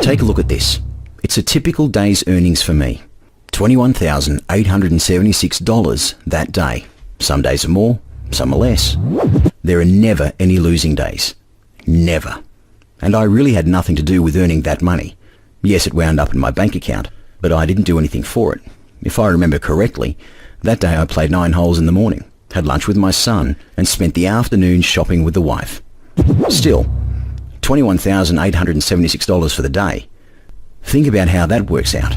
Take a look at this. It's a typical day's earnings for me. $21,876 that day. Some days are more, some are less. There are never any losing days. Never. And I really had nothing to do with earning that money. Yes, it wound up in my bank account, but I didn't do anything for it. If I remember correctly, that day I played 9 holes in the morning, had lunch with my son, and spent the afternoon shopping with the wife. Still, $21,876 for the day. Think about how that works out.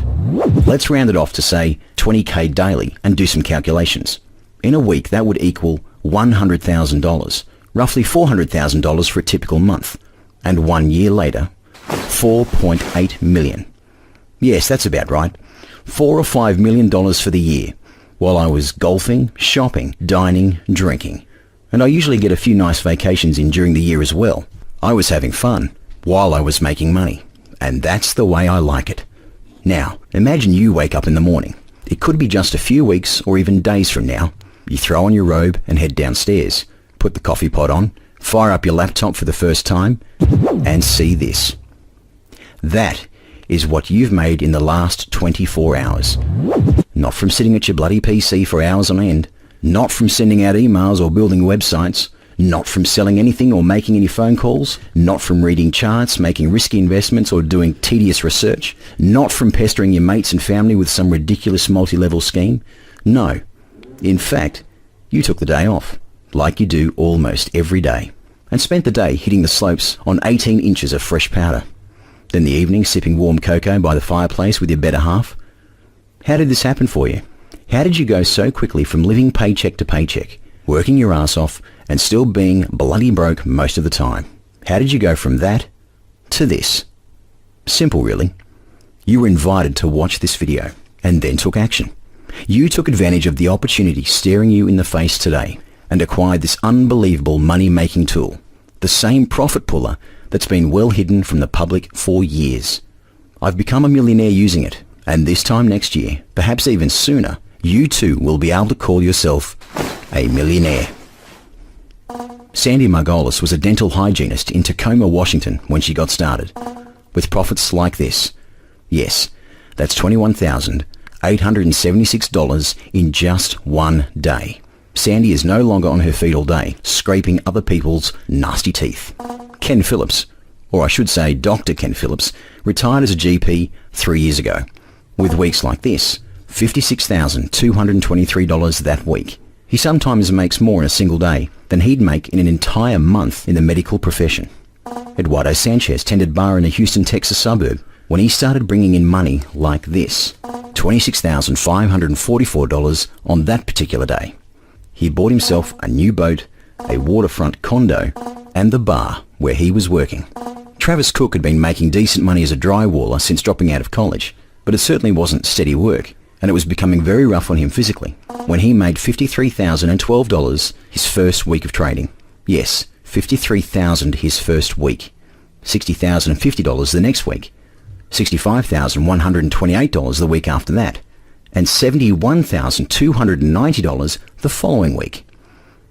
Let's round it off to say $20K daily and do some calculations. In a week, that would equal $100,000, roughly $400,000 for a typical month. And 1 year later, $4.8 million. Yes, that's about right. $4 or $5 million for the year, while I was golfing, shopping, dining, drinking. And I usually get a few nice vacations in during the year as well. I was having fun while I was making money. And that's the way I like it. Now, imagine you wake up in the morning. It could be just a few weeks or even days from now. You throw on your robe and head downstairs, put the coffee pot on, fire up your laptop for the first time, and see this. That is what you've made in the last 24 hours. Not from sitting at your bloody PC for hours on end. Not from sending out emails or building websites. Not from selling anything or making any phone calls. Not from reading charts, making risky investments or doing tedious research. Not from pestering your mates and family with some ridiculous multi-level scheme. No. In fact, you took the day off, like you do almost every day, and spent the day hitting the slopes on 18 inches of fresh powder. Then the evening sipping warm cocoa by the fireplace with your better half. How did this happen for you? How did you go so quickly from living paycheck to paycheck, working your ass off, and still being bloody broke most of the time? How did you go from that to this? Simple, really. You were invited to watch this video and then took action. You took advantage of the opportunity staring you in the face today and acquired this unbelievable money-making tool, the same profit puller that's been well hidden from the public for years. I've become a millionaire using it, and this time next year, perhaps even sooner, you too will be able to call yourself a millionaire. Sandy Margolis was a dental hygienist in Tacoma, Washington when she got started, with profits like this. Yes, that's $21,876 in just one day. Sandy is no longer on her feet all day, scraping other people's nasty teeth. Ken Phillips, or I should say Dr. Ken Phillips, retired as a GP 3 years ago, with weeks like this, $56,223 that week. He sometimes makes more in a single day than he'd make in an entire month in the medical profession. Eduardo Sanchez tended bar in a Houston, Texas suburb when he started bringing in money like this, $26,544 on that particular day. He bought himself a new boat, a waterfront condo, and the bar where he was working. Travis Cook had been making decent money as a drywaller since dropping out of college, but it certainly wasn't steady work, and it was becoming very rough on him physically when he made $53,012 his first week of trading. Yes, $53,000 his first week. $60,050 the next week. $65,128 the week after that. And $71,290 the following week.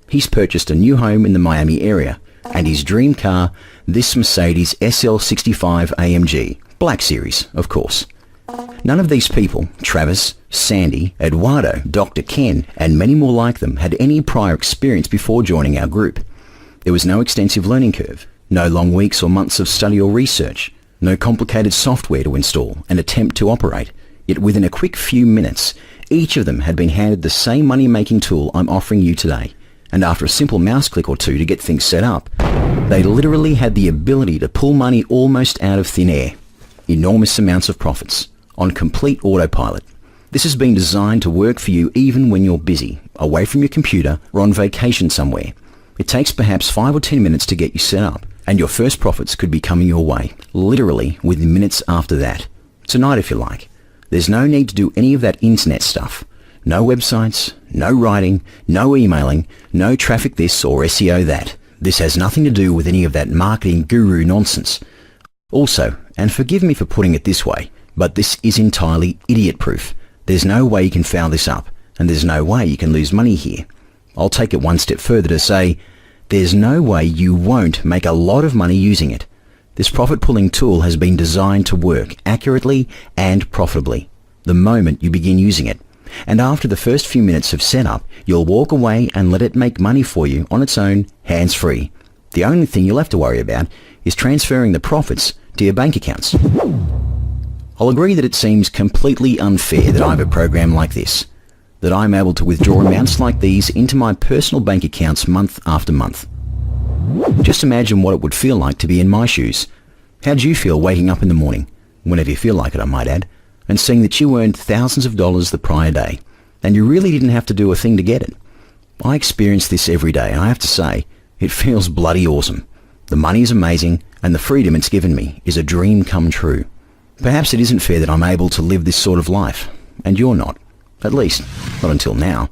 He's purchased a new home in the Miami area and his dream car, this Mercedes SL65 AMG, Black Series, of course. None of these people, Travis, Sandy, Eduardo, Dr. Ken, and many more like them, had any prior experience before joining our group. There was no extensive learning curve, no long weeks or months of study or research, no complicated software to install and attempt to operate. Yet within a quick few minutes, each of them had been handed the same money-making tool I'm offering you today. And after a simple mouse click or two to get things set up, they literally had the ability to pull money almost out of thin air. Enormous amounts of profits on complete autopilot. This has been designed to work for you even when you're busy, away from your computer or on vacation somewhere. It takes perhaps 5 or 10 minutes to get you set up, and your first profits could be coming your way, literally within minutes after that. Tonight if you like. There's no need to do any of that internet stuff. No websites, no writing, no emailing, no traffic this or SEO that. This has nothing to do with any of that marketing guru nonsense. Also, and forgive me for putting it this way, but this is entirely idiot-proof. There's no way you can foul this up, and there's no way you can lose money here. I'll take it one step further to say, there's no way you won't make a lot of money using it. This profit-pulling tool has been designed to work accurately and profitably the moment you begin using it. And after the first few minutes of setup, you'll walk away and let it make money for you on its own, hands-free. The only thing you'll have to worry about is transferring the profits to your bank accounts. I'll agree that it seems completely unfair that I have a program like this, that I'm able to withdraw amounts like these into my personal bank accounts month after month. Just imagine what it would feel like to be in my shoes. How do you feel waking up in the morning, whenever you feel like it I might add, and seeing that you earned thousands of dollars the prior day, and you really didn't have to do a thing to get it? I experience this every day, and I have to say, it feels bloody awesome. The money is amazing, and the freedom it's given me is a dream come true. Perhaps it isn't fair that I'm able to live this sort of life, and you're not. At least, not until now.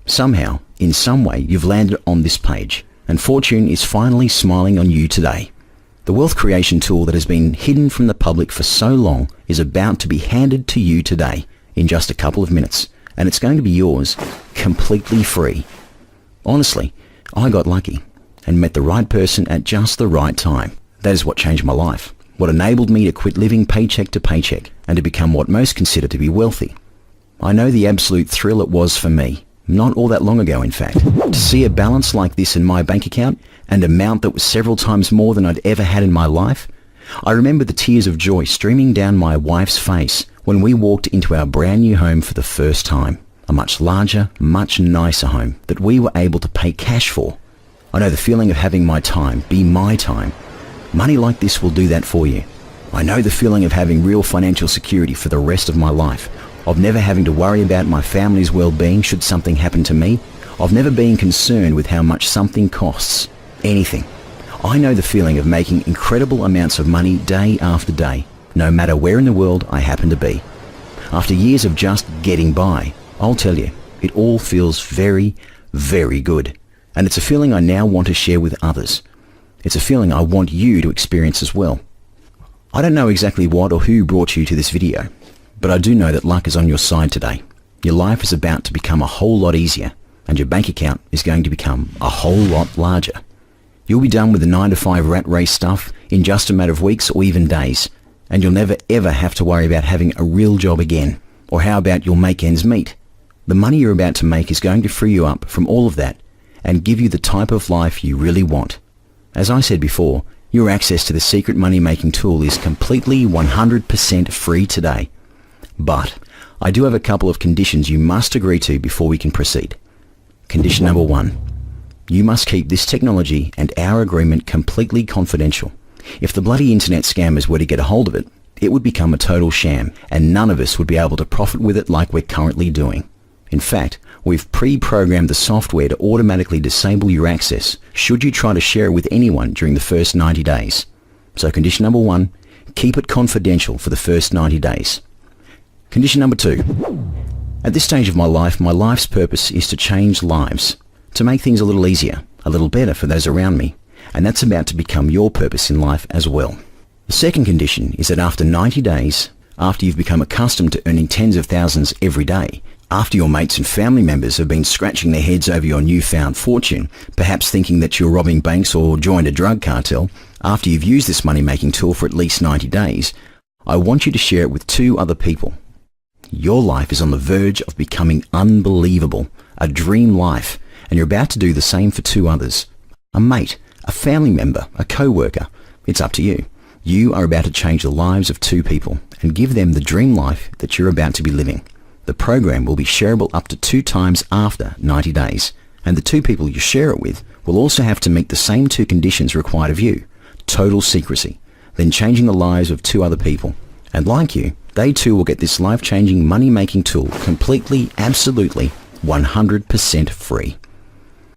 Somehow, in some way, you've landed on this page, and fortune is finally smiling on you today. The wealth creation tool that has been hidden from the public for so long is about to be handed to you today in just a couple of minutes, and it's going to be yours completely free. Honestly, I got lucky and met the right person at just the right time. That is what changed my life, what enabled me to quit living paycheck to paycheck and to become what most consider to be wealthy. I know the absolute thrill it was for me, not all that long ago in fact, to see a balance like this in my bank account, an amount that was several times more than I'd ever had in my life. I remember the tears of joy streaming down my wife's face when we walked into our brand new home for the first time, a much larger, much nicer home that we were able to pay cash for. I know the feeling of having my time be my time. Money like this will do that for you. I know the feeling of having real financial security for the rest of my life, of never having to worry about my family's well-being should something happen to me, of never being concerned with how much something costs, anything. I know the feeling of making incredible amounts of money day after day, no matter where in the world I happen to be. After years of just getting by, I'll tell you, it all feels very, very good. And it's a feeling I now want to share with others. It's a feeling I want you to experience as well. I don't know exactly what or who brought you to this video, but I do know that luck is on your side today. Your life is about to become a whole lot easier, and your bank account is going to become a whole lot larger. You'll be done with the 9-to-5 rat race stuff in just a matter of weeks or even days, and you'll never ever have to worry about having a real job again, or how about you'll make ends meet. The money you're about to make is going to free you up from all of that and give you the type of life you really want. As I said before, your access to the secret money-making tool is completely 100% free today. But I do have a couple of conditions you must agree to before we can proceed. Condition number 1. You must keep this technology and our agreement completely confidential. If the bloody internet scammers were to get a hold of it, it would become a total sham, and none of us would be able to profit with it like we're currently doing. In fact, we've pre-programmed the software to automatically disable your access should you try to share it with anyone during the first 90 days. So condition number 1, keep it confidential for the first 90 days. Condition number 2. At this stage of my life's purpose is to change lives, to make things a little easier, a little better for those around me, and that's about to become your purpose in life as well. The second condition is that after 90 days, after you've become accustomed to earning tens of thousands every day, after your mates and family members have been scratching their heads over your newfound fortune, perhaps thinking that you're robbing banks or joined a drug cartel, after you've used this money-making tool for at least 90 days, I want you to share it with 2 other people. Your life is on the verge of becoming unbelievable, a dream life, and you're about to do the same for 2 others. A mate, a family member, a co-worker. It's up to you. You are about to change the lives of 2 people and give them the dream life that you're about to be living. The program will be shareable up to 2 times after 90 days, and the 2 people you share it with will also have to meet the same 2 conditions required of you. Total secrecy, then changing the lives of 2 other people. And like you, they too will get this life-changing money-making tool completely, absolutely, 100% free.